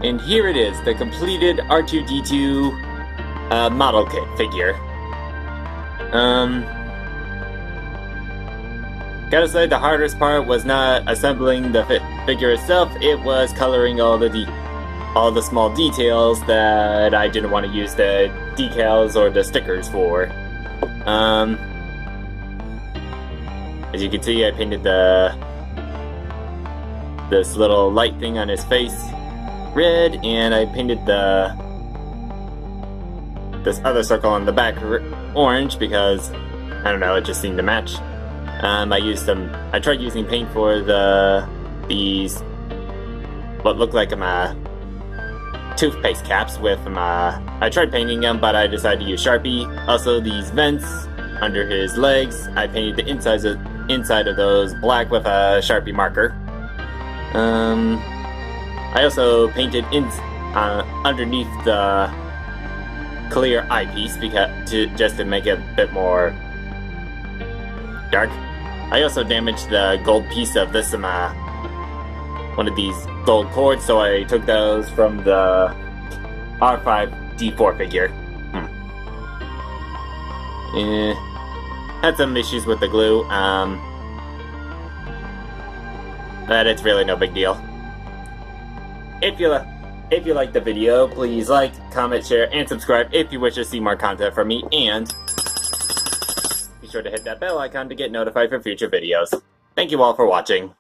And here it is, the completed R2-D2 model kit figure. Gotta say, the hardest part was not assembling the figure itself, it was coloring all the small details that I didn't want to use the decals or the stickers for. As you can see, I painted this little light thing on his face red, and I painted this other circle on the back orange because, I don't know, it just seemed to match. I tried using paint for these what looked like my toothpaste caps with I tried painting them, but I decided to use Sharpie. Also, these vents under his legs, I painted the inside of those black with a Sharpie marker. I also painted underneath the clear eyepiece just to make it a bit more dark. I also damaged the gold piece of this one of these gold cords, so I took those from the R2-D2 figure. Had some issues with the glue, but it's really no big deal. If you like the video, please like, comment, share, and subscribe if you wish to see more content from me, and be sure to hit that bell icon to get notified for future videos. Thank you all for watching.